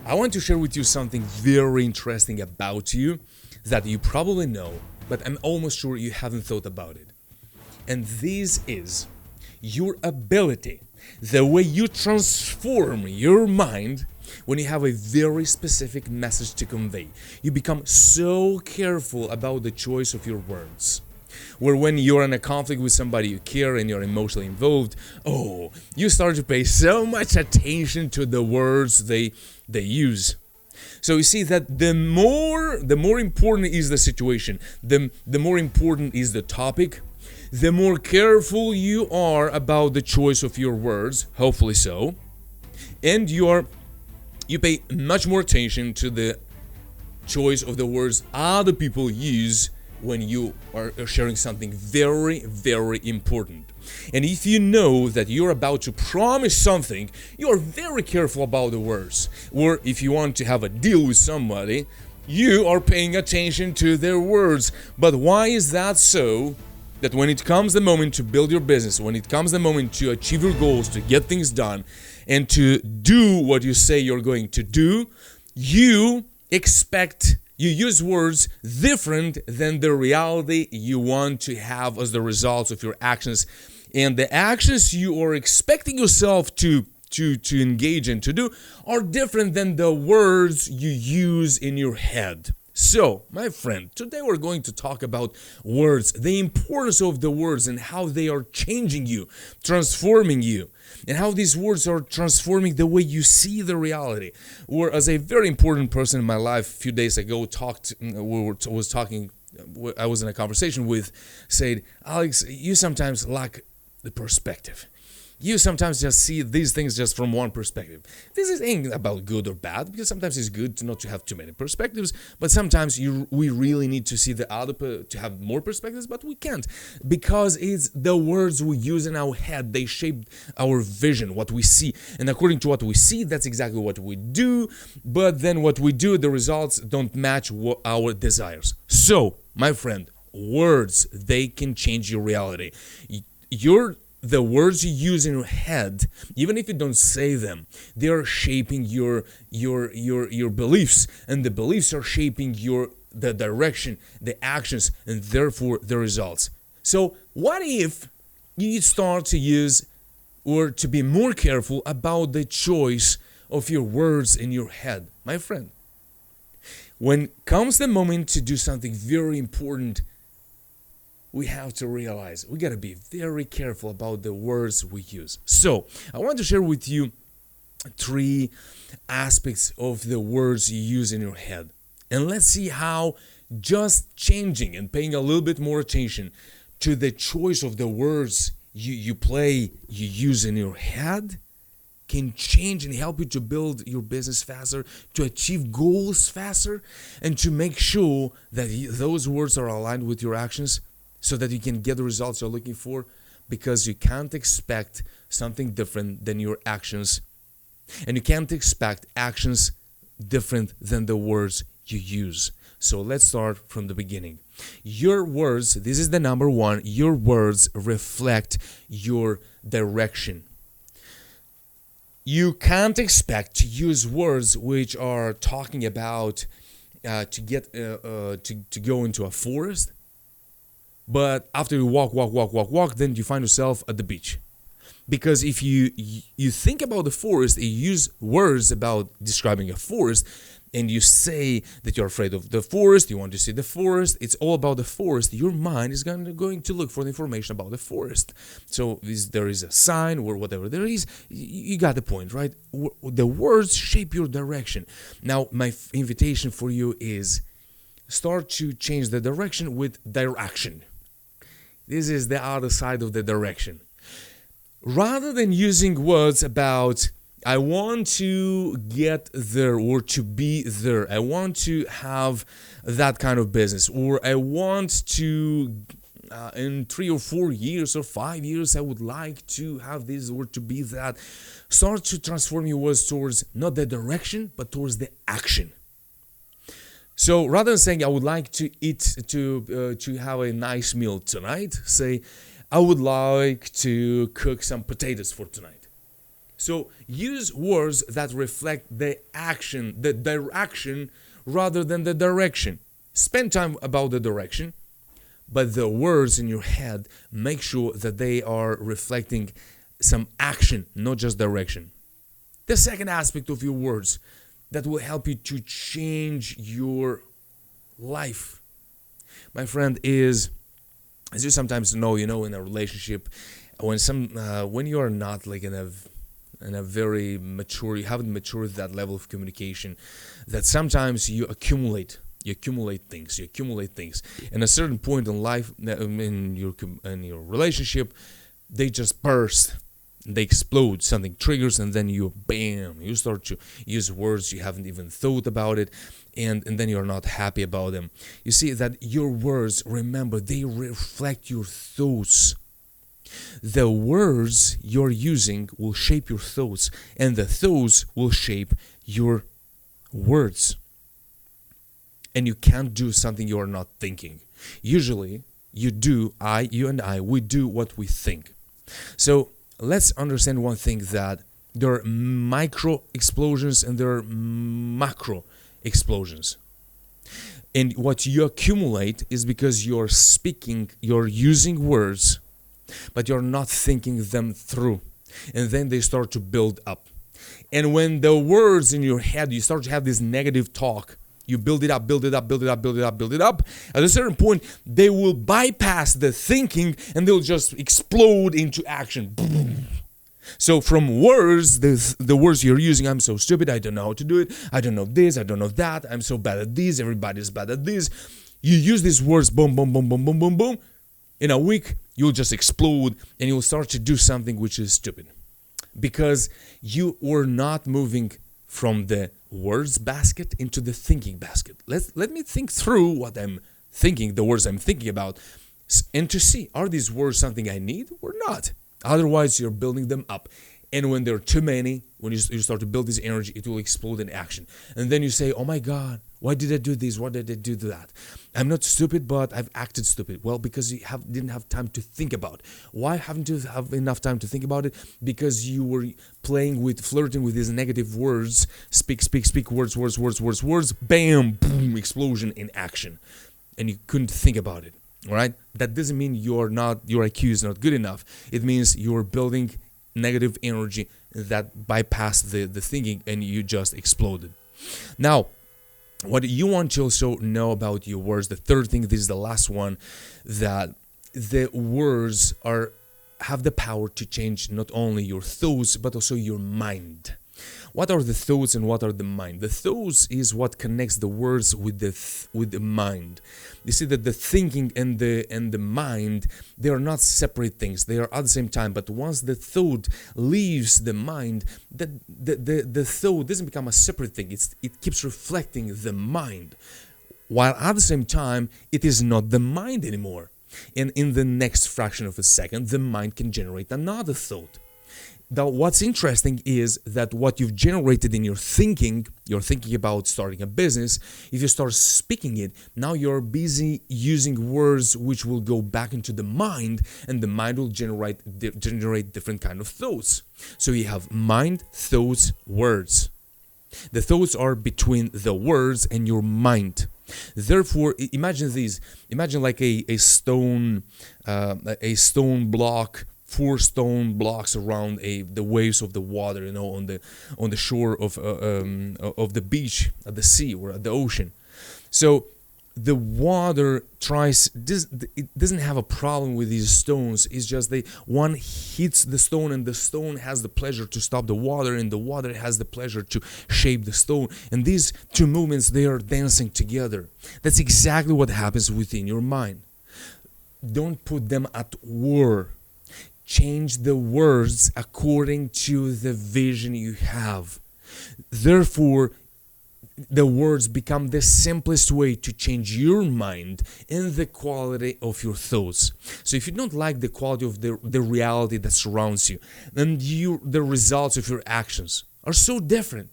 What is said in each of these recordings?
I want to share with you something very interesting about you that you probably know, but I'm almost sure you haven't thought about it. And this is your ability, the way you transform your mind when you have a very specific message to convey. You become so careful about the choice of your words. Where when you're in a conflict with somebody you care and you're emotionally involved, you start to pay so much attention to the words they use. So you see that the more important is the situation, the more important is the topic, the more careful you are about the choice of your words, hopefully so, and you pay much more attention to the choice of the words other people use when you are sharing something very, very important. And if you know that you're about to promise something, you are very careful about the words. Or if you want to have a deal with somebody, you are paying attention to their words. But why is that so? That when it comes the moment to build your business, when it comes the moment to achieve your goals, to get things done, and to do what you say you're going to do, you use words different than the reality you want to have as the results of your actions. And the actions you are expecting yourself to engage in, to do, are different than the words you use in your head. So, my friend, today we're going to talk about words, the importance of the words and how they are changing you, transforming you, and how these words are transforming the way you see the reality. Or as a very important person in my life a few days ago I was in a conversation with, said, Alex, you sometimes lack the perspective. You sometimes just see these things just from one perspective. This ain't about good or bad, because sometimes it's good not to have too many perspectives, but sometimes we really need to see the other, to have more perspectives, but we can't, because it's the words we use in our head. They shape our vision, what we see, and according to what we see, that's exactly what we do, but then what we do, the results don't match our desires. So, my friend, words, they can change your reality. The words you use in your head, even if you don't say them, they are shaping your beliefs, and the beliefs are shaping the direction, the actions, and therefore the results. So what if you start to use or to be more careful about the choice of your words in your head, my friend? When comes the moment to do something very important, we have to realize we got to be very careful about the words we use. So, I want to share with you 3 aspects of the words you use in your head. And let's see how just changing and paying a little bit more attention to the choice of the words you use in your head can change and help you to build your business faster, to achieve goals faster, and to make sure that those words are aligned with your actions, so that you can get the results you're looking for, because you can't expect something different than your actions. And you can't expect actions different than the words you use. So let's start from the beginning. Your words, this is the number 1, your words reflect your direction. You can't expect to use words which are talking about to go into a forest, but after you walk, then you find yourself at the beach. Because if you think about the forest, you use words about describing a forest, and you say that you're afraid of the forest, you want to see the forest, it's all about the forest, your mind is going to look for the information about the forest. So there is a sign or whatever there is, you got the point, right? The words shape your direction. Now, my invitation for you is start to change the direction with direction. This is the other side of the direction. Rather than using words about, I want to get there or to be there, I want to have that kind of business, or I want to, in 3 or 4 years or 5 years, I would like to have this or to be that. Start to transform your words towards not the direction, but towards the action. So rather than saying I would like to eat to have a nice meal tonight, say I would like to cook some potatoes for tonight. So use words that reflect the action, the direction, rather than the direction. Spend time about the direction, but the words in your head, make sure that they are reflecting some action, not just direction. The second aspect of your words that will help you to change your life, my friend, is, as you sometimes know, in a relationship, when you are not like in a very mature, you haven't matured that level of communication, that sometimes you accumulate things, and a certain point in life, in your relationship, they just burst, they explode, something triggers, and then you start to use words you haven't even thought about it, and then you're not happy about them. You see that your words, remember, they reflect your thoughts. The words you're using will shape your thoughts, and the thoughts will shape your words. And you can't do something you're not thinking. Usually, you and I, we do what we think. So let's understand one thing, that there are micro explosions and there are macro explosions. And what you accumulate is because you're using words, but you're not thinking them through. And then they start to build up. And when the words in your head, you start to have this negative talk, you build it up. At a certain point, they will bypass the thinking and they'll just explode into action. So from words, the words you're using, I'm so stupid, I don't know how to do it, I don't know this, I don't know that, I'm so bad at this, everybody's bad at this. You use these words, boom, boom, boom, boom, boom, boom, boom. In a week, you'll just explode and you'll start to do something which is stupid. Because you were not moving from the words basket into the thinking basket. Let me think through what I'm thinking, the words I'm thinking about, and to see, are these words something I need or not? Otherwise, you're building them up. And when there are too many, when you start to build this energy, it will explode in action. And then you say, oh my God, why did I do this? Why did I do that? I'm not stupid, but I've acted stupid. Well, because you didn't have time to think about it. Why haven't you have enough time to think about it? Because you were flirting with these negative words. Speak, words. Bam, boom, explosion in action. And you couldn't think about it. All right? That doesn't mean your IQ is not good enough. It means you're building negative energy that bypassed the thinking and you just exploded. Now, what you want to also know about your words, the third thing, this is the last one, that the words have the power to change not only your thoughts but also your mind. What are the thoughts and what are the mind? The thoughts is what connects the words with the mind. You see that the thinking and the mind, they are not separate things. They are at the same time. But once the thought leaves the mind, the thought doesn't become a separate thing. It keeps reflecting the mind, while at the same time it is not the mind anymore. And in the next fraction of a second, the mind can generate another thought. Now, what's interesting is that what you've generated in you're thinking about starting a business, if you start speaking it, now you're busy using words which will go back into the mind, and the mind will generate different kind of thoughts. So you have mind, thoughts, words. The thoughts are between the words and your mind. Therefore, imagine this. Imagine like a stone block, 4 stone blocks around the waves of the water, on the shore of the beach, at the sea or at the ocean. So the water it doesn't have a problem with these stones. It's just one hits the stone, and the stone has the pleasure to stop the water, and the water has the pleasure to shape the stone. And these two movements, they are dancing together. That's exactly what happens within your mind. Don't put them at war. Change the words according to the vision you have. Therefore, the words become the simplest way to change your mind and the quality of your thoughts. So if you don't like the quality of the reality that surrounds you, then the results of your actions are so different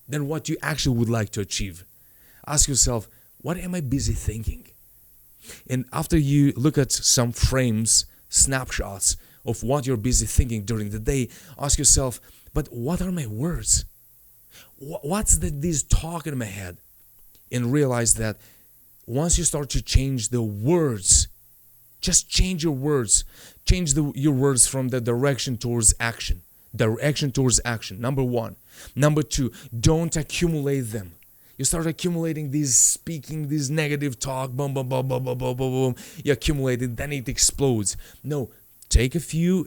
than what you actually would like to achieve. Ask yourself, what am I busy thinking? And after you look at some frames, snapshots of what you're busy thinking during the day, ask yourself, But what are my words? What's this talk in my head? And realize that once you start to change the words, just change your words. Change your words from the direction towards action. Direction towards action. Number one. Number two, don't accumulate them. You start accumulating this speaking, this negative talk, boom, boom, boom, boom, boom, boom, boom, boom. You accumulate it, then it explodes. No, take a few,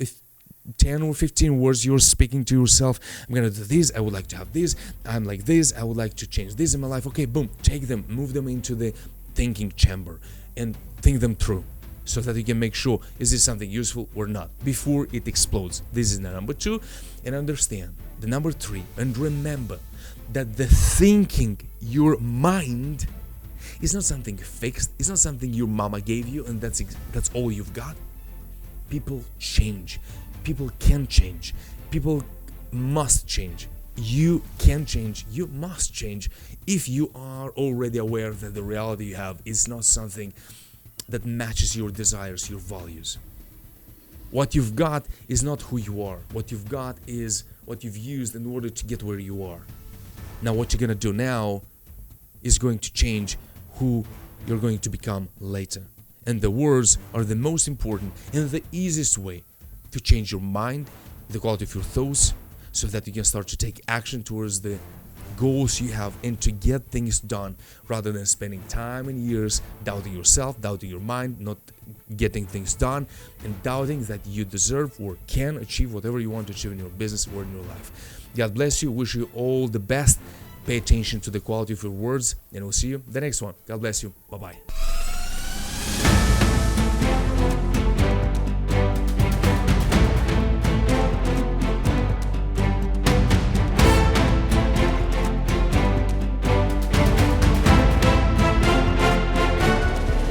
10 or 15 words you're speaking to yourself. I'm gonna do this, I would like to have this, I'm like this, I would like to change this in my life. Okay, boom, take them, move them into the thinking chamber and think them through so that you can make sure, is this something useful or not, before it explodes. This is the number two. And understand the number three, and remember that the thinking, your mind, is not something fixed. It's not something your mama gave you and that's all you've got. People change. People can change. People must change. You can change. You must change if you are already aware that the reality you have is not something that matches your desires, your values. What you've got is not who you are. What you've got is what you've used in order to get where you are. Now what you're gonna do now is going to change who you're going to become later. And the words are the most important and the easiest way to change your mind, the quality of your thoughts, so that you can start to take action towards the goals you have and to get things done, rather than spending time and years doubting yourself, doubting your mind, not getting things done, and doubting that you deserve or can achieve whatever you want to achieve in your business or in your life. God bless you. Wish you all the best. Pay attention to the quality of your words, and we'll see you the next one. God bless you. Bye-bye.